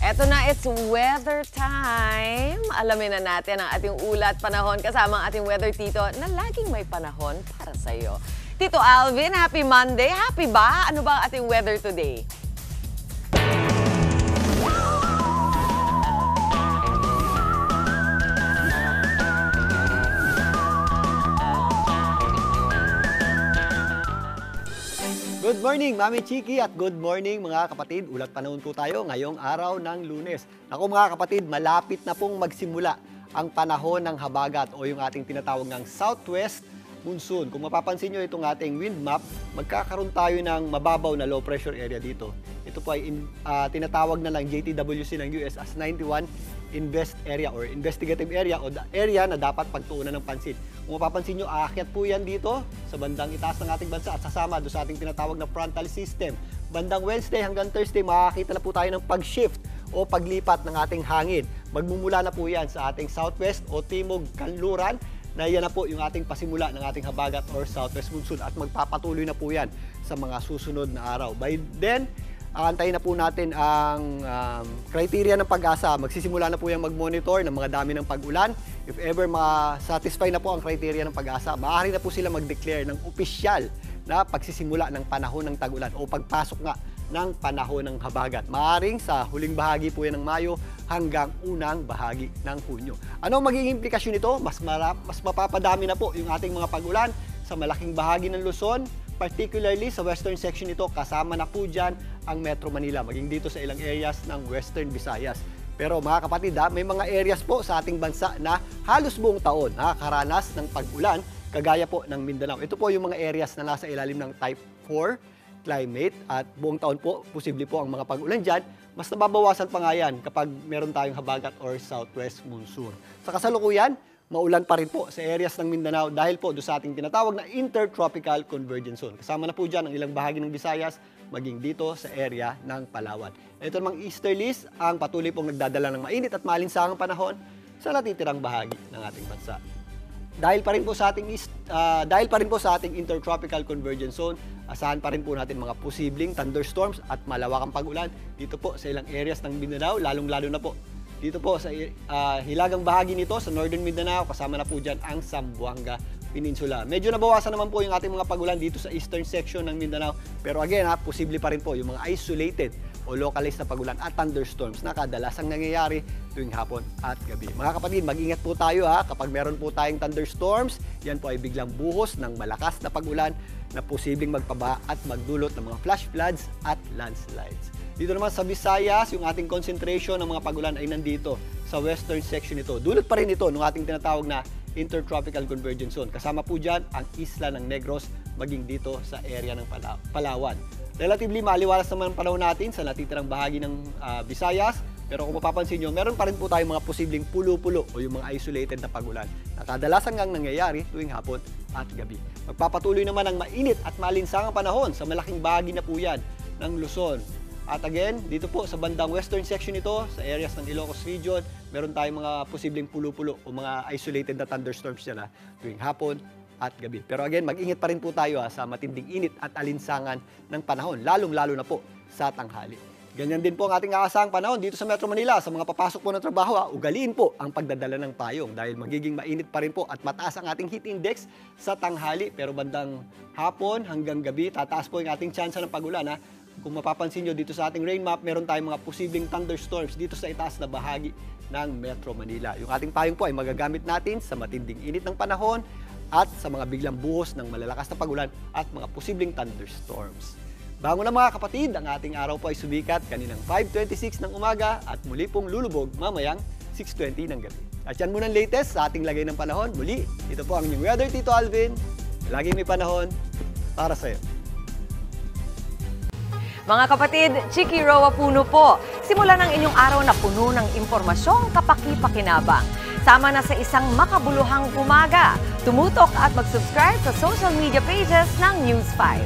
Eto na, it's weather time. Alamin na natin ang ating ulat panahon kasama ang ating weather tito na laging may panahon para sa'yo. Tito Alvin, happy Monday. Happy ba? Ano ba ang ating weather today? Good morning, Mami Chiki, at good morning mga kapatid. Ulat panahon po tayo ngayong araw ng Lunes. Naku mga kapatid, malapit na pong magsimula ang panahon ng habagat o yung ating tinatawag ng southwest monsoon. Kung mapapansin nyo itong ating wind map, magkakaroon tayo ng mababaw na low pressure area dito. Ito po ay tinatawag na lang JTWC ng US as 91 Invest Area or Investigative Area o area na dapat pagtuunan ng pansin. Kung mapapansin nyo, aakyat po yan dito sa bandang itaas ng ating bansa at sasama doon sa ating tinatawag na frontal system. Bandang Wednesday hanggang Thursday, makakita na po tayo ng pag-shift o paglipat ng ating hangin. Magmumula na po yan sa ating southwest o timog kanluran na yan na po yung ating pasimula ng ating habagat or southwest monsoon at magpapatuloy na po yan sa mga susunod na araw. By then, aantayin na po natin ang criteria ng pag-asa. Magsisimula na po yung mag-monitor ng mga dami ng pag-ulan. If ever ma-satisfy na po ang criteria ng pag-asa, maaari na po sila mag-declare ng opisyal na pagsisimula ng panahon ng tag-ulan o pagpasok nga ng panahon ng habagat. Maaring sa huling bahagi po yan ng Mayo hanggang unang bahagi ng Hunyo. Ano magiging implikasyon nito? Mas mapapadami na po yung ating mga pag-ulan sa malaking bahagi ng Luzon, particularly sa western section nito, kasama na po dyan ang Metro Manila, maging dito sa ilang areas ng Western Visayas. Pero mga kapatid, may mga areas po sa ating bansa na halos buong taon nakakaranas ng pag-ulan, kagaya po ng Mindanao. Ito po yung mga areas na nasa ilalim ng Type 4 climate at buong taon po, posible po ang mga pag-ulan dyan. Mas nababawasan pa nga yan kapag meron tayong habagat or southwest monsoon. Sa kasalukuyan, maulan pa rin po sa areas ng Mindanao dahil po doon sa ating tinatawag na Intertropical Convergence Zone. Kasama na po dyan ang ilang bahagi ng Visayas, maging dito sa area ng Palawan. Ito namang easterlies ang patuloy pong nagdadala ng mainit at malinsangang panahon sa natitirang bahagi ng ating bansa. Dahil pa rin po sa ating Intertropical Convergence Zone, asahan pa rin po natin mga posibleng thunderstorms at malawakang pag-ulan dito po sa ilang areas ng Mindanao, lalong-lalo na po dito po sa hilagang bahagi nito sa Northern Mindanao, kasama na po dyan ang Zamboanga Peninsula. Medyo nabawasan naman po yung ating mga pag-ulan dito sa eastern section ng Mindanao. Pero again, posible pa rin po yung mga isolated o localized na pag-ulan at thunderstorms na kadalasang nangyayari tuwing hapon at gabi. Mga kapatid, mag-ingat po tayo kapag meron po tayong thunderstorms. Yan po ay biglang buhos ng malakas na pag-ulan na posibleng magpaba at magdulot ng mga flash floods at landslides. Dito naman sa Visayas, yung ating concentration ng mga pag-ulan ay nandito sa western section nito. Dulot pa rin ito ng ating tinatawag na Intertropical Convergence Zone. Kasama po dyan ang isla ng Negros, maging dito sa area ng Palawan. Relatively maliwalas naman ang panahon natin sa natitirang bahagi ng Visayas. Pero kung mapapansin nyo, meron pa rin po tayong mga posibleng pulo-pulo o yung mga isolated na pag-ulan na kadalasan ngang nangyayari tuwing hapon at gabi. Magpapatuloy naman ang mainit at malinsangang panahon sa malaking bahagi na po yan ng Luzon. At again, dito po sa bandang western section nito, sa areas ng Ilocos Region, meron tayong mga posibleng pulo-pulo o mga isolated na thunderstorms dyan tuwing hapon at gabi. Pero again, mag-ingat pa rin po tayo sa matinding init at alinsangan ng panahon, lalong-lalo na po sa tanghali. Ganyan din po ang ating aasahang panahon dito sa Metro Manila. Sa mga papasok po ng trabaho, ugaliin po ang pagdadala ng payong dahil magiging mainit pa rin po at mataas ang ating heat index sa tanghali. Pero bandang hapon hanggang gabi, tataas po yung ating tsansa ng pag-ulan. Kung mapapansin nyo dito sa ating rain map, meron tayong mga posibleng thunderstorms dito sa itaas na bahagi ng Metro Manila. Yung ating payong po ay magagamit natin sa matinding init ng panahon at sa mga biglang buhos ng malalakas na pag-ulan at mga posibleng thunderstorms. Bago na mga kapatid, ang ating araw po ay sumikat kaninang 5:26 ng umaga at muli pong lulubog mamayang 6:20 ng gabi. At yan muna ang latest sa ating lagay ng panahon. Muli, ito po ang inyong weather, Tito Alvin. Laging may panahon para sa'yo. Mga kapatid, Chiki Roa Puno po. Simulan ang inyong araw na puno ng impormasyong kapaki-pakinabang. Sama na sa isang makabuluhang umaga. Tumutok at mag-subscribe sa social media pages ng News 5.